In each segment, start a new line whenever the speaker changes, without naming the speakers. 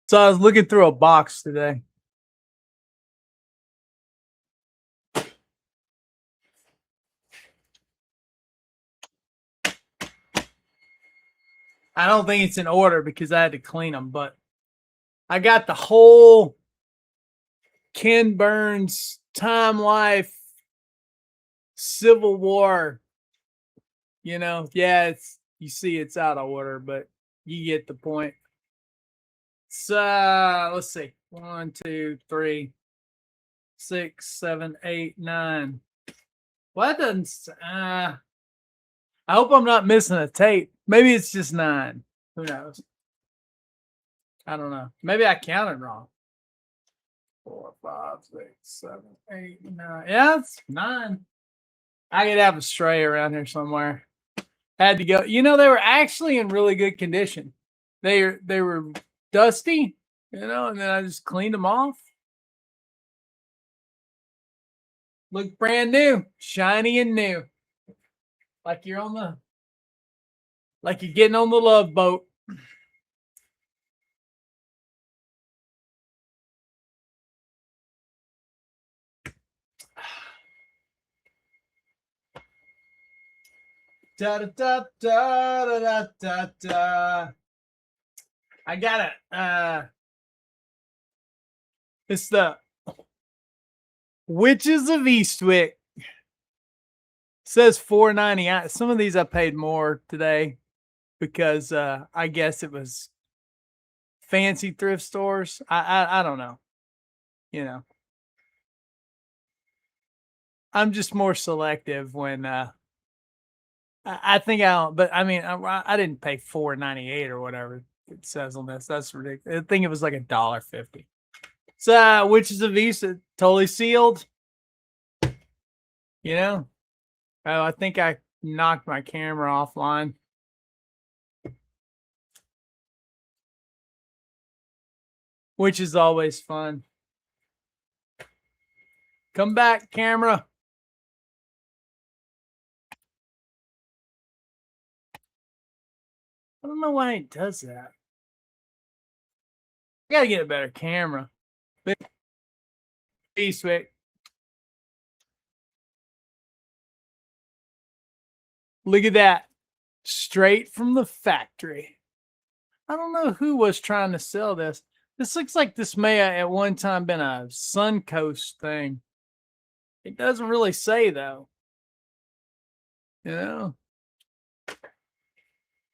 So I was looking through a box today. I don't think it's in order because I had to clean them, but I got the whole Ken Burns Time Life Civil War. Yeah, you see it's out of order, but you get the point. So let's see. 1, 2, 3, 6, 7, 8, 9. Well, that doesn't. I hope I'm not missing a tape. Maybe it's just 9. Who knows? I don't know. Maybe I counted wrong. 4, 5, 6, 7, 8, 9. Yeah, it's 9. I could have a stray around here somewhere. Had to go. They were actually in really good condition. They were dusty, and then I just cleaned them off. Look brand new, shiny and new. Like you're getting on the Love Boat. Da da da da da da da. I got it. It's the Witches of Eastwick. It says $4.99. Some of these I paid more today because I guess it was fancy thrift stores. I don't know. I'm just more selective when I think I don't. But I mean, I didn't pay $4.98 or whatever it says on this. That's ridiculous. I think it was like $1.50. So Witches of East, totally sealed. Oh, I think I knocked my camera offline. Which is always fun. Come back, camera. I don't know why it does that. I gotta get a better camera. Eastwick. Look at that. Straight from the factory. I don't know who was trying to sell this. This looks like this may have at one time been a Suncoast thing. It doesn't really say though.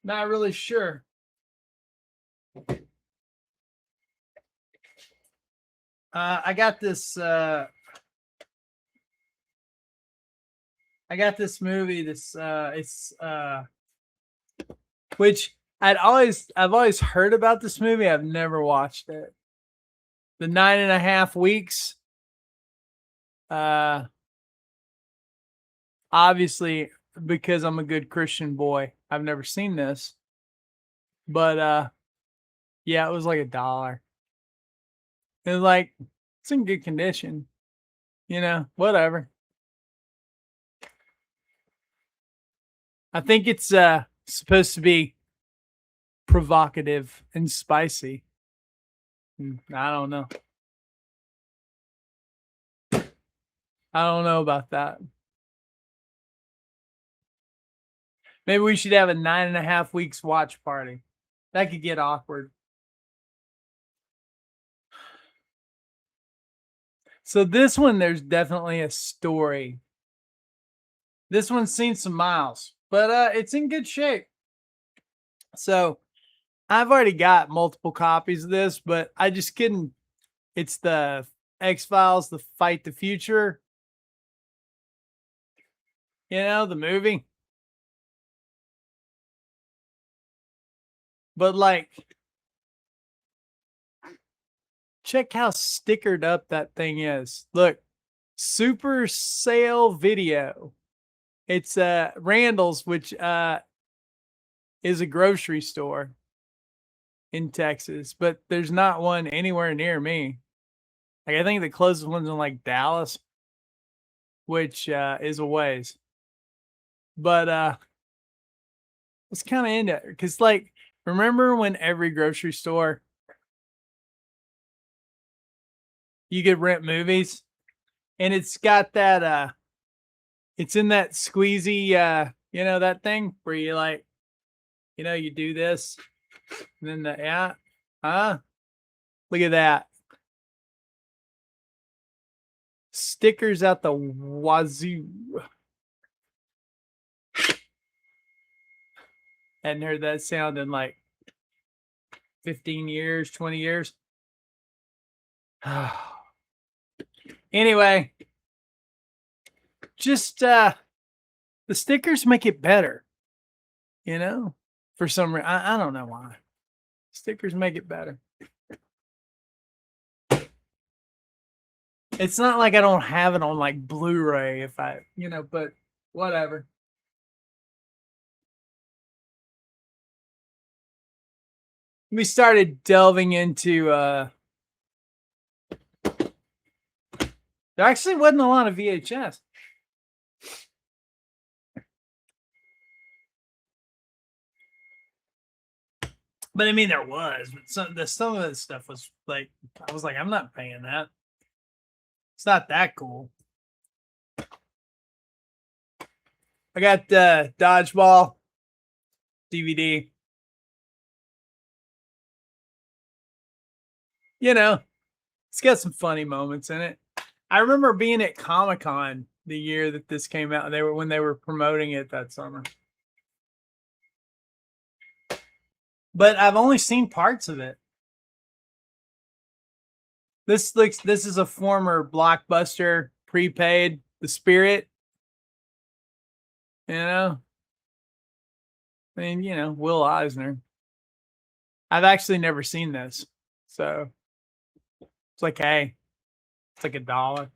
Not really sure. I got this movie, which I've always heard about this movie. I've never watched it. The 9.5 Weeks. Obviously, because I'm a good Christian boy, I've never seen this. But yeah, it was like $1. It was like, it's in good condition. Whatever. I think it's supposed to be provocative and spicy. I don't know. I don't know about that. Maybe we should have a 9.5 Weeks watch party. That could get awkward. So this one, there's definitely a story. This one's seen some miles, but it's in good shape. So I've already got multiple copies of this, but I just couldn't. It's the X-Files, the Fight the Future. The movie. But like, check how stickered up that thing is. Look, Super Sale Video. It's Randall's, which is a grocery store in Texas, but there's not one anywhere near me. Like, I think the closest one's in like Dallas, which is a ways. But it's kind of into it because, like, remember when every grocery store you could rent movies, and it's got that it's in that squeezy that thing where you like, you do this and then look at that. Stickers out the wazoo. Hadn't heard that sound in like 15 years, 20 years. Anyway, just the stickers make it better, for some reason. I don't know why. Stickers make it better. It's not like I don't have it on like Blu-ray if I, but whatever. We started delving into there actually wasn't a lot of VHS. But I mean, there was, but some of the stuff was like, I was like, I'm not paying that. It's not that cool. I got Dodgeball DVD. It's got some funny moments in it. I remember being at Comic-Con the year that this came out. When they were promoting it that summer. But I've only seen parts of it. This is a former Blockbuster prepaid, The Spirit. I mean, Will Eisner. I've actually never seen this. So it's like, hey, it's like $1.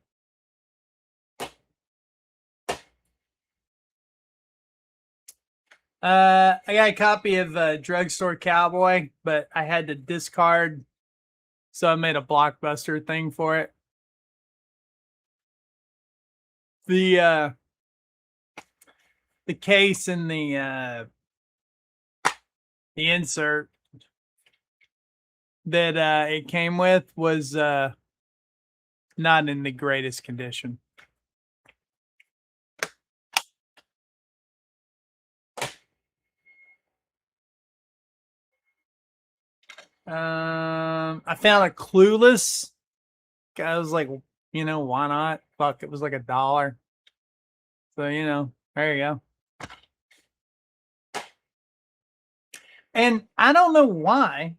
I got a copy of Drugstore Cowboy, but I had to discard, so I made a Blockbuster thing for it. The case and the insert that it came with was not in the greatest condition. I found a Clueless. I was like, why not? Fuck, it was like $1. So, there you go. And I don't know why,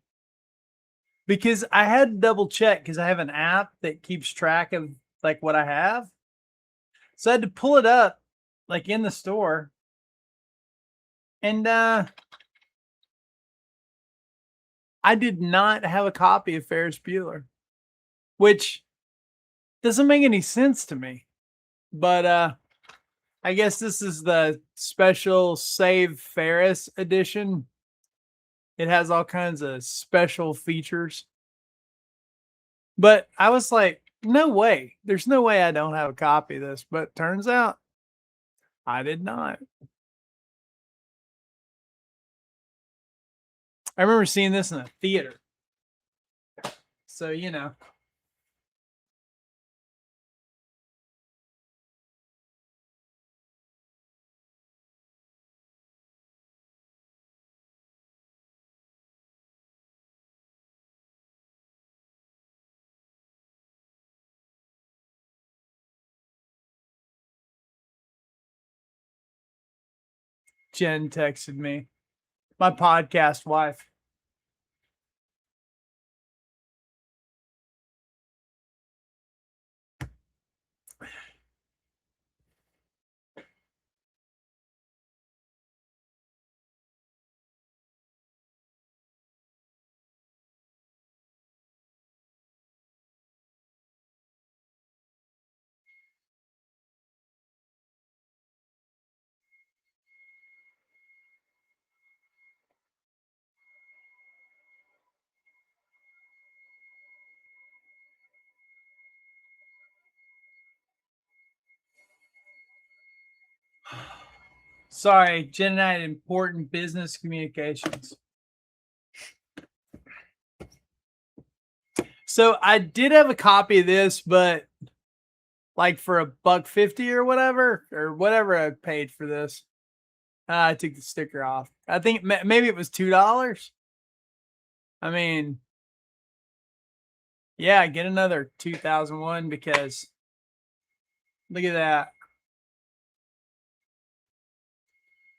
because I had to double check because I have an app that keeps track of like what I have. So I had to pull it up like in the store. And I did not have a copy of Ferris Bueller, which doesn't make any sense to me. But I guess this is the special Save Ferris edition. It has all kinds of special features. But I was like, no way. There's no way I don't have a copy of this. But turns out I did not. I remember seeing this in a theater. So, Jen texted me, my podcast wife. Sorry, Jen and I had important business communications. So I did have a copy of this, but like for $1.50 or whatever I paid for this. I took the sticker off. I think maybe it was $2. I mean, yeah, get another 2001 because look at that.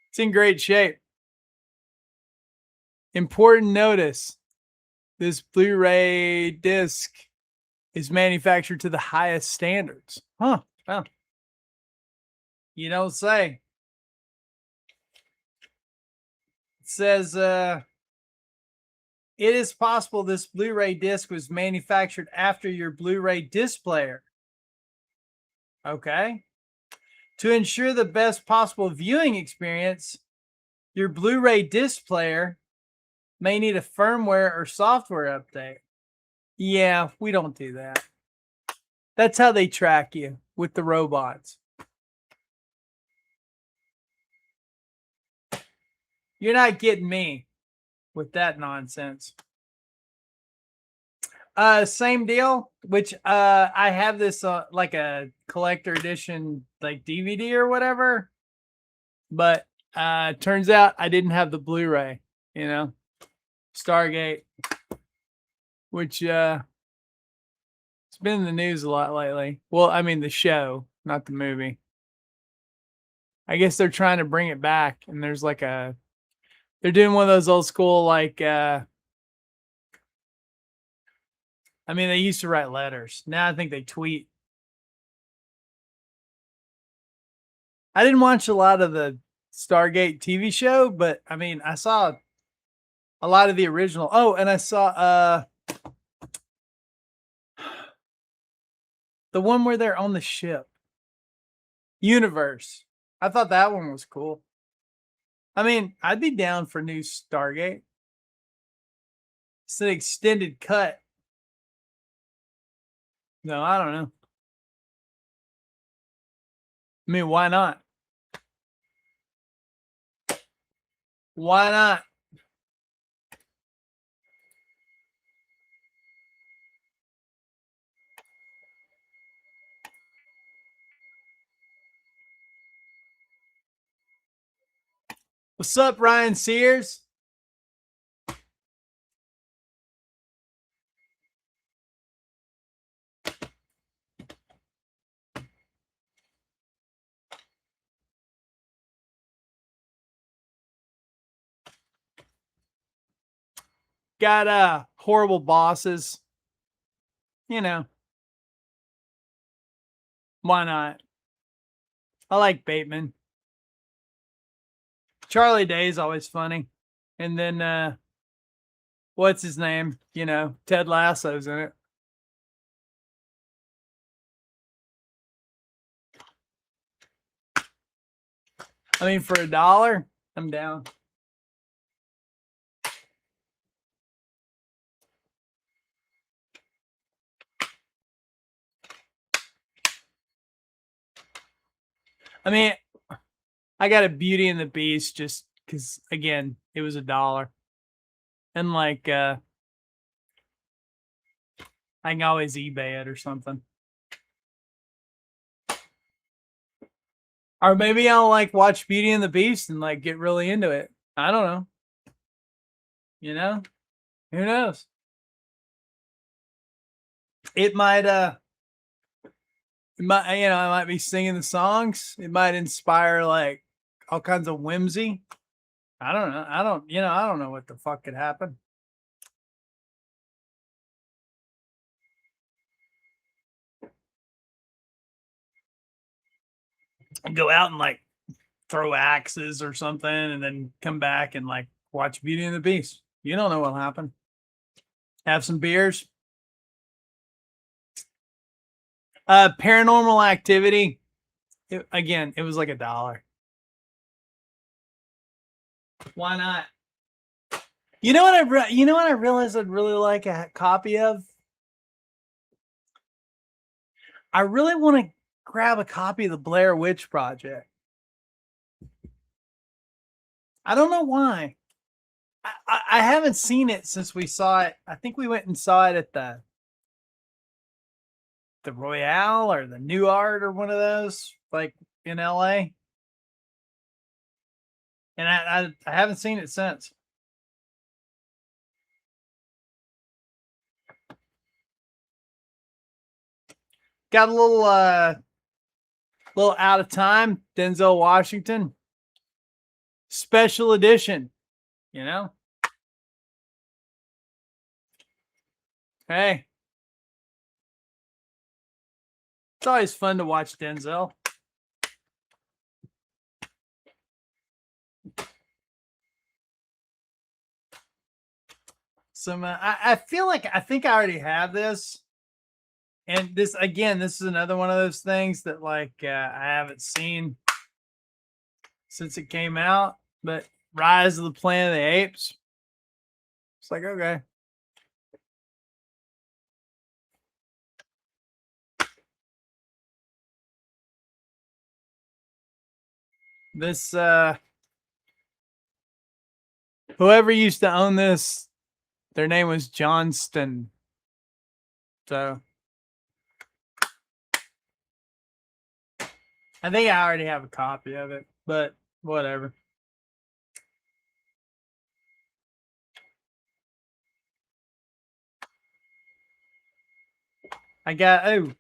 It's in great shape. Important notice. This Blu-ray disc is manufactured to the highest standards. Huh. Well, you don't say. It says, it is possible this Blu-ray disc was manufactured after your Blu-ray disc player. Okay. To ensure the best possible viewing experience, your Blu-ray disc player may need a firmware or software update. Yeah, we don't do that. That's how they track you with the robots. You're not getting me with that nonsense. Same deal, which I have this like a collector edition like DVD or whatever. But turns out I didn't have the Blu-ray, you know. Stargate, which it's been in the news a lot lately. Well, I mean the show, not the movie. I guess they're trying to bring it back, and there's like they're doing one of those old school like I mean they used to write letters. Now I think they tweet. I didn't watch a lot of the Stargate TV show, but I mean I saw a lot of the original. Oh, and I saw the one where they're on the ship. Universe. I thought that one was cool. I mean, I'd be down for new Stargate. It's an extended cut. No, I don't know. I mean, why not? Why not? What's up, Ryan Sears? Got horrible bosses. You know. Why not? I like Bateman. Charlie Day's always funny. And then what's his name? You know, Ted Lasso's in it. I mean, for $1, I'm down. I mean, I got a Beauty and the Beast just because, again, it was $1. And like, I can always eBay it or something. Or maybe I'll like watch Beauty and the Beast and like get really into it. I don't know. You know? Who knows? It might I might be singing the songs. It might inspire like all kinds of whimsy. I don't know. I don't know what the fuck could happen. Go out and like throw axes or something and then come back and like watch Beauty and the Beast. You don't know what'll happen. Have some beers. Paranormal Activity. Again, it was like $1. Why not? You know what I realized I'd really like a copy of? I really want to grab a copy of the Blair Witch Project. I don't know why. I haven't seen it since we saw it. I think we went and saw it at the the Royale or the New Art or one of those, like in LA. And I haven't seen it since. Got a little out of time, Denzel Washington. Special edition, you know? Hey. It's always fun to watch Denzel. I feel like I think I already have this. And this again, this is another one of those things that like I haven't seen since it came out. But Rise of the Planet of the Apes. It's like, okay. This whoever used to own this, their name was Johnston. So I think I already have a copy of it, but whatever. This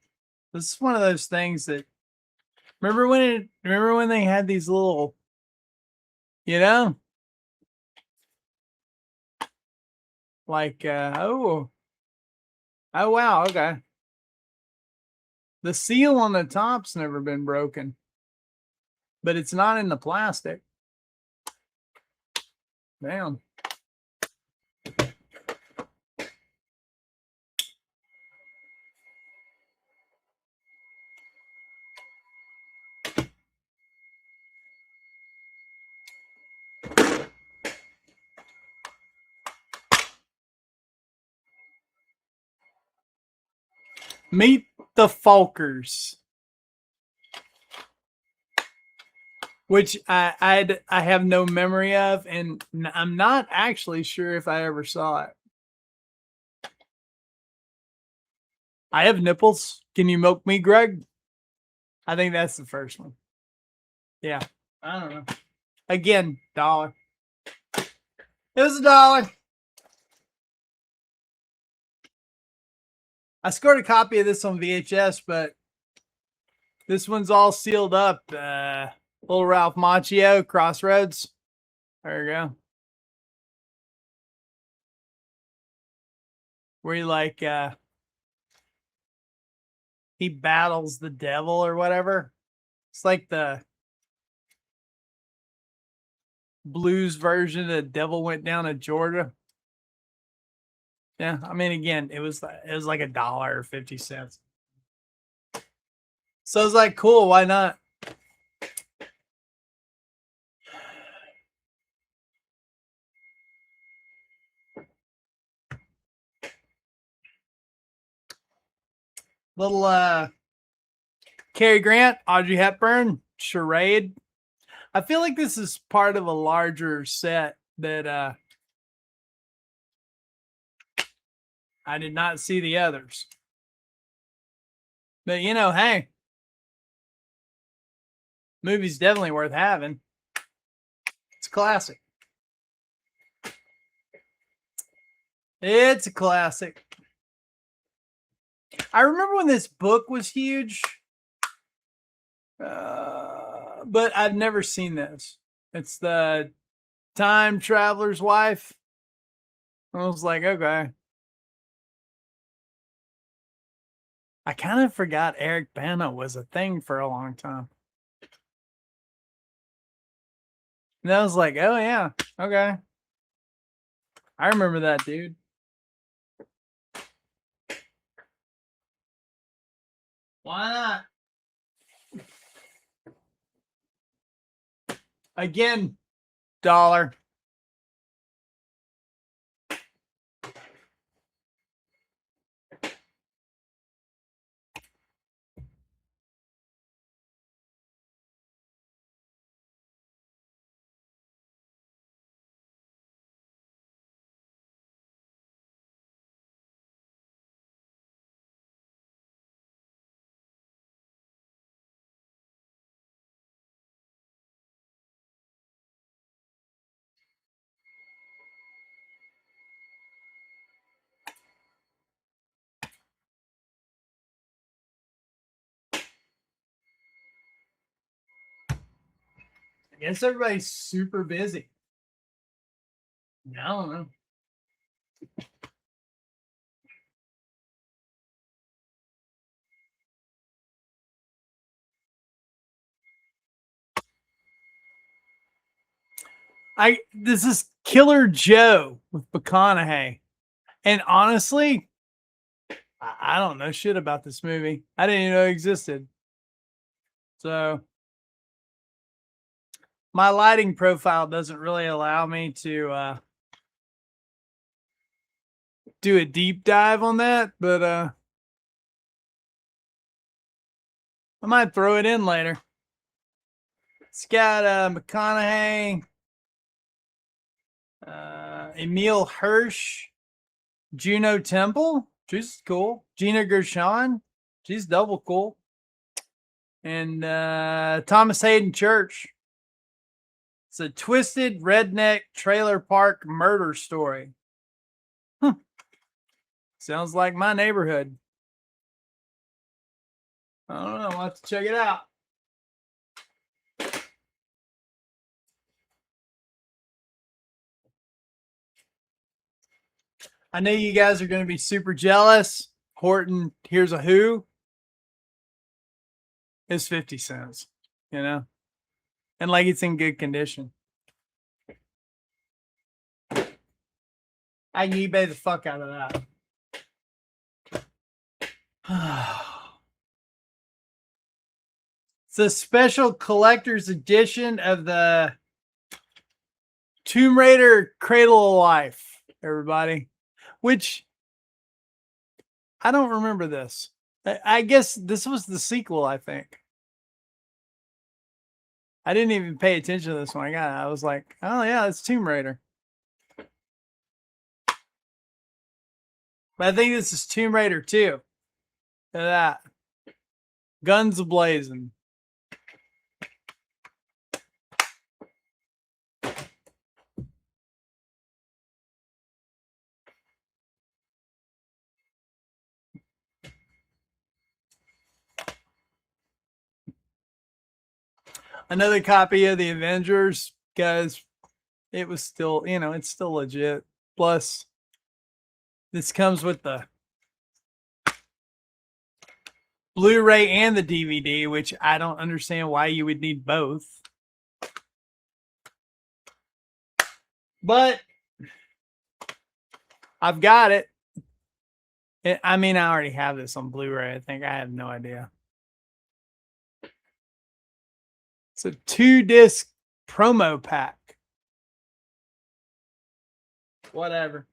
is one of those things that remember when they had these little, you know, like oh wow, okay. The seal on the top's never been broken, but it's not in the plastic. Damn. Meet the Falkers, which I have no memory of, and I'm not actually sure if I ever saw it. I have nipples. Can you milk me, Greg? I think that's the first one. Yeah, I don't know. Again, $1. It was $1. I scored a copy of this on VHS, but this one's all sealed up. Little Ralph Macchio, Crossroads. There you go. Where he like he battles the devil or whatever. It's like the blues version of Devil Went Down to Georgia. Yeah, I mean, again, it was like $1.50. So it's like, cool, why not? Little Cary Grant, Audrey Hepburn, Charade. I feel like this is part of a larger set that I did not see the others. But you know, hey, movie's definitely worth having. It's a classic. It's a classic. I remember when this book was huge, but I've never seen this. It's the Time Traveler's Wife. I was like, okay. I kind of forgot Eric Bana was a thing for a long time. And I was like, oh yeah, okay. I remember that dude. Why not? Again, $1. I guess everybody's super busy. I don't know. This is Killer Joe with McConaughey. And honestly, I don't know shit about this movie. I didn't even know it existed. So my lighting profile doesn't really allow me to do a deep dive on that, but I might throw it in later. It's got McConaughey, Emil Hirsch, Juno Temple. She's cool. Gina Gershon. She's double cool. And Thomas Hayden Church. It's a twisted redneck trailer park murder story. Sounds like my neighborhood. I don't know. I'll have to check it out. I know you guys are going to be super jealous. Horton Here's a Who is 50 cents, you know? And like it's in good condition. I can eBay the fuck out of that. It's a special collector's edition of the Tomb Raider Cradle of Life, everybody. Which I don't remember this. I guess this was the sequel, I think. I didn't even pay attention to this when I got it. I was like, oh yeah, it's Tomb Raider. But I think this is Tomb Raider 2. Look at that. Guns a-blazing. Another copy of the Avengers, because it was still, you know, it's still legit. Plus, this comes with the Blu-ray and the DVD, which I don't understand why you would need both. But I've got it. I mean, I already have this on Blu-ray. I think I have no idea. It's a 2-disc promo pack. Whatever.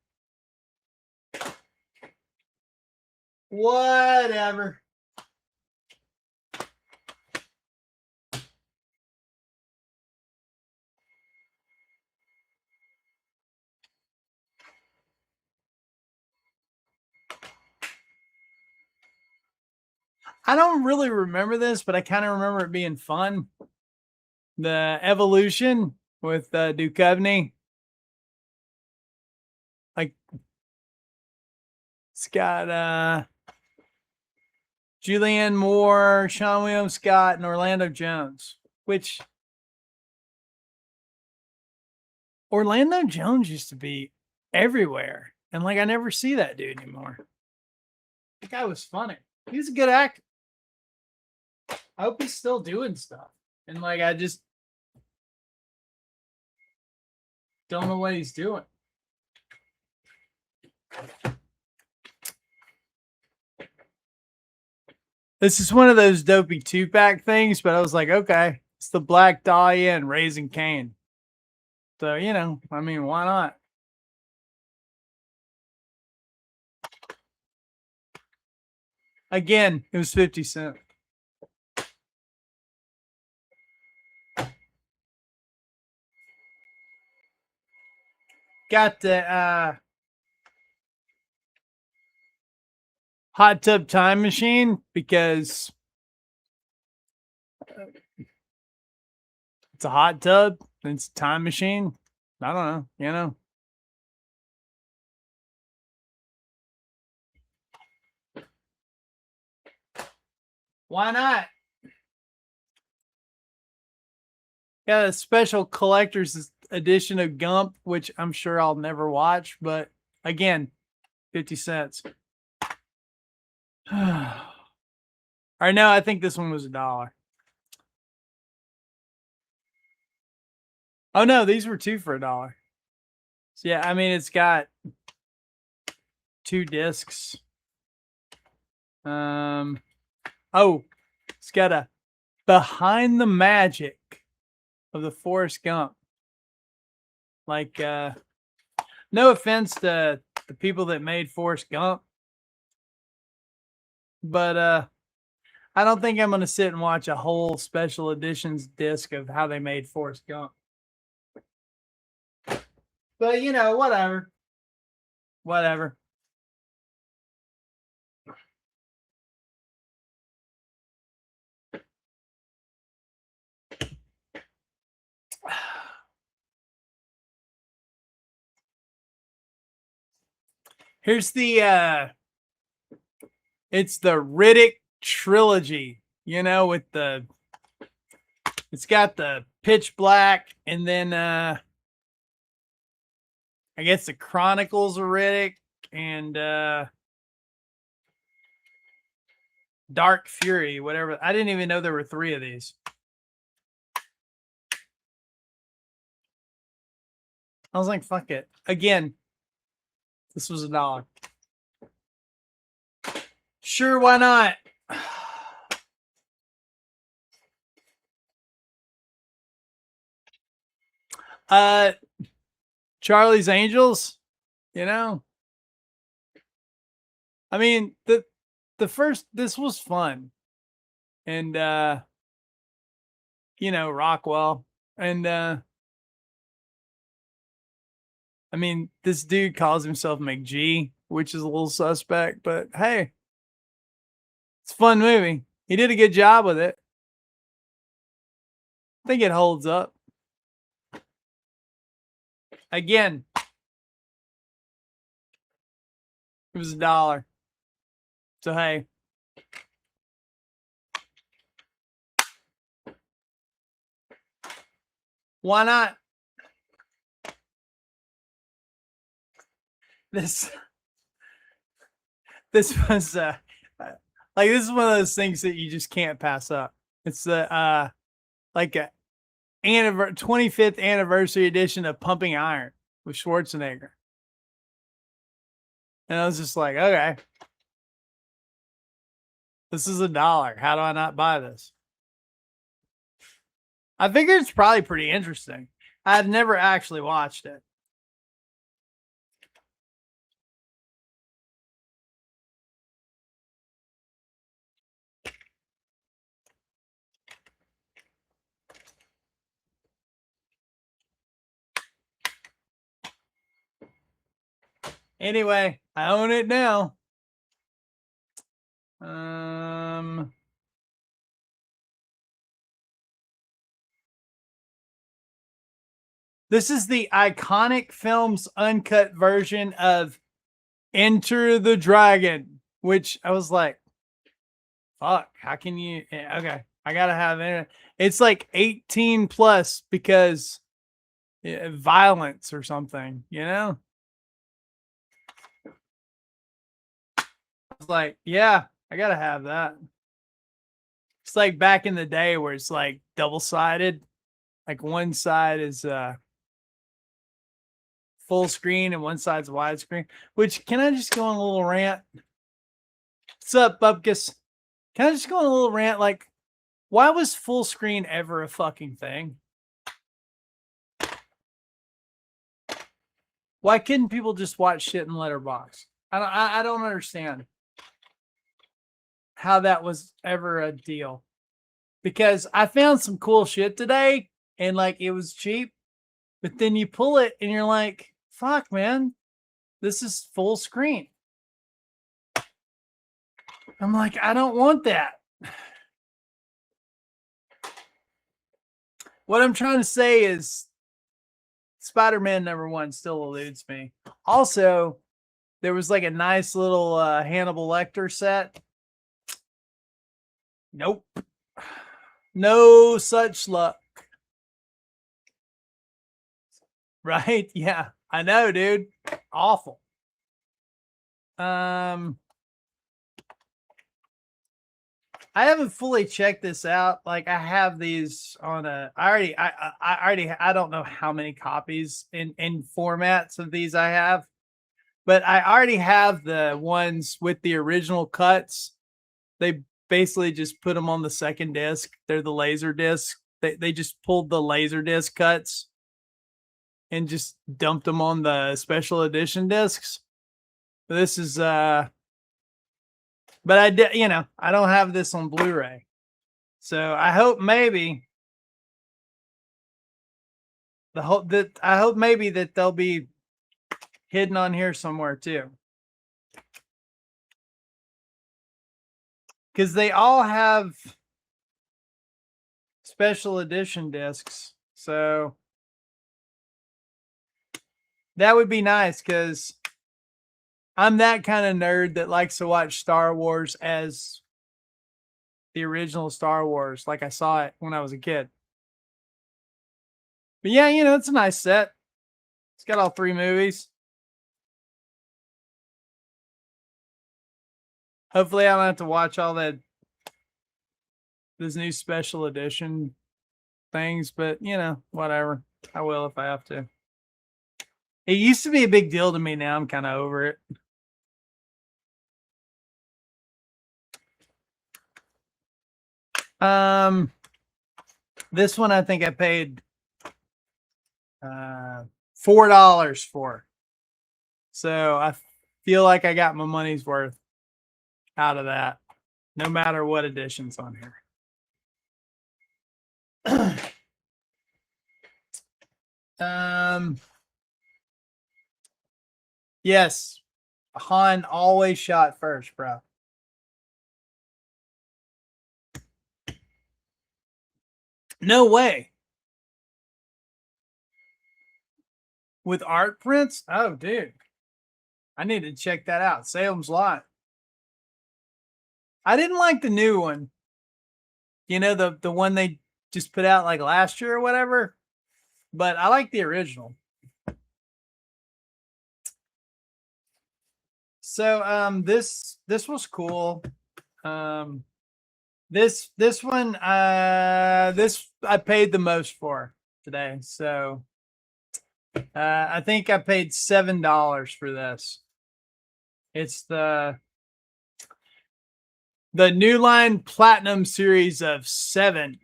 Whatever. I don't really remember this, but I kind of remember it being fun. The Evolution with Duchovny. Like, it's got Julianne Moore, Sean William Scott, and Orlando Jones. Which Orlando Jones used to be everywhere. And like I never see that dude anymore. That guy was funny. He's a good actor. I hope he's still doing stuff. And like I just don't know what he's doing. This is one of those dopey 2-pack things, but I was like, okay, it's the Black Dahlia and Raising Cane. So, you know, I mean, why not? Again, it was 50 cents. Got the hot tub time machine because it's a hot tub and it's a time machine. I don't know, you know. Why not? got a special collector's edition of Gump, which I'm sure I'll never watch, but again, 50 cents. All right, now I think this one was $1. Oh no, these were 2 for $1. So yeah, I mean it's got 2 discs. Oh, it's got a Behind the Magic of the Forrest Gump. Like, no offense to the people that made Forrest Gump, but I don't think I'm gonna sit and watch a whole special editions disc of how they made Forrest Gump. But you know, whatever. Whatever. Here's the it's the Riddick trilogy, you know, with the it's got the Pitch Black and then I guess the Chronicles of Riddick and Dark Fury, whatever. I didn't even know there were 3 of these. I was like, fuck it. Again, this was $1. Sure, why not? Charlie's Angels, you know. I mean, the first this was fun. And you know, Rockwell. And I mean, this dude calls himself McG, which is a little suspect, but hey, it's a fun movie. He did a good job with it. I think it holds up. Again, it was $1. So hey. Why not? This was like this is one of those things that you just can't pass up. It's the like a 25th anniversary edition of Pumping Iron with Schwarzenegger. And I was just like, okay, this is $1. How do I not buy this? I figure it's probably pretty interesting. I've never actually watched it. Anyway, I own it now. This is the Iconic Films uncut version of Enter the Dragon, which I was like, fuck, how can you? Okay, I gotta have it. It's like 18 plus because violence or something, you know? I was like, yeah, I gotta have that. It's like back in the day where it's like double-sided. Like one side is full screen and one side's widescreen. Which, can I just go on a little rant? What's up, Bupkis? Can I just go on a little rant? Like, why was full screen ever a fucking thing? Why couldn't people just watch shit in Letterboxd? I don't understand how that was ever a deal. Because I found some cool shit today and like it was cheap, but then you pull it and you're like, fuck, man, this is full screen. I'm like, I don't want that. What I'm trying to say is Spider-Man #1 still eludes me. Also, there was like a nice little Hannibal Lecter set. Nope. No such luck. Right? Yeah, I know, dude. Awful. I haven't fully checked this out. Like I have these on a. I don't know how many copies in formats of these I have, but I already have the ones with the original cuts. They basically just put them on the second disc. They're the laser disc. They just pulled the laser disc cuts and just dumped them on the special edition discs. This is but I did, I don't have this on Blu-ray. So I hope maybe I hope maybe that they'll be hidden on here somewhere too. Cuz they all have special edition discs. So that would be nice cuz I'm that kind of nerd that likes to watch Star Wars as the original Star Wars, like I saw it when I was a kid. But yeah, it's a nice set. It's got all 3 movies. Hopefully I don't have to watch all those new special edition things, but whatever. I will if I have to. It used to be a big deal to me. Now I'm kind of over it. This one I think I paid $4 for. So I feel like I got my money's worth out of that, no matter what edition's on here. Yes, Han always shot first, bro. No way. With art prints? Oh, dude. I need to check that out. Salem's Lot. I didn't like the new one. The one they just put out like last year or whatever. But I like the original. So this was cool. This one this I paid the most for today. So I think I paid $7 for this. It's the New Line Platinum series of 7.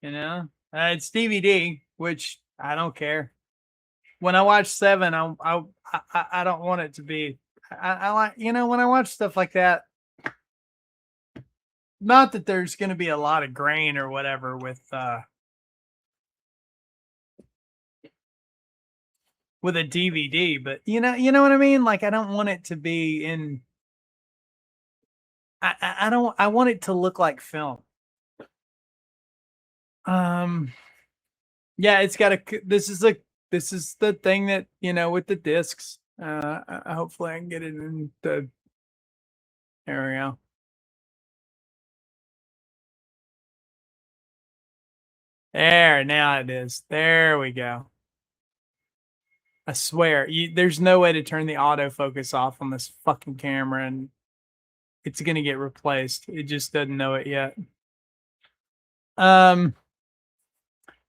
It's DVD, which I don't care. When I watch 7, I don't want it to be. I like when I watch stuff like that. Not that there's going to be a lot of grain or whatever with a DVD, but you know what I mean. Like I don't want it to be in. I don't. I want it to look like film. Yeah, it's got a. This is the thing that with the discs. Hopefully I can get it in the. There we go. There, now it is. There we go. I swear, there's no way to turn the autofocus off on this fucking camera, and it's gonna get replaced. It just doesn't know it yet.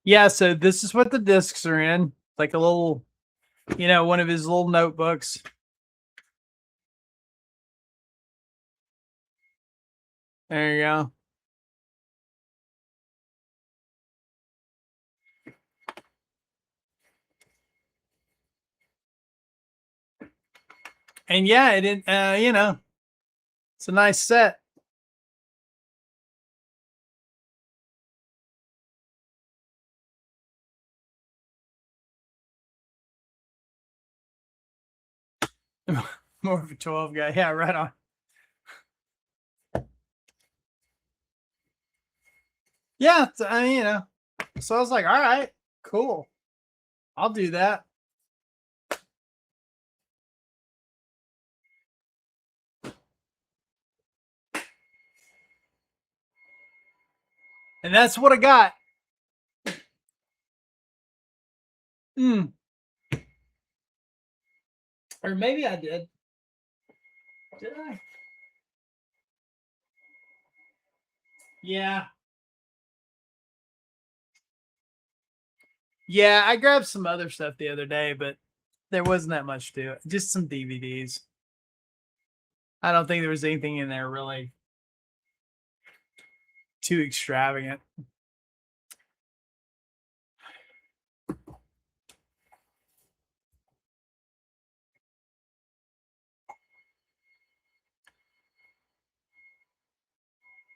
Yeah. So this is what the discs are in. Like a little, one of his little notebooks. There you go. And yeah, it's a nice set. More of a 12 guy. Yeah, right on. Yeah, so I was like, all right, cool. I'll do that. And that's what I got. Mm. Or maybe I did. Did I? Yeah. Yeah, I grabbed some other stuff the other day, but there wasn't that much to it. Just some DVDs. I don't think there was anything in there really too extravagant.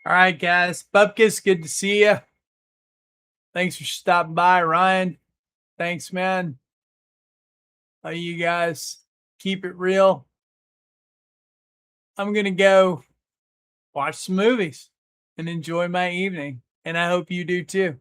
All right, guys. Bupkis, good to see you. Thanks for stopping by, Ryan. Thanks, man. You guys keep it real. I'm gonna go watch some movies and enjoy my evening, and I hope you do too.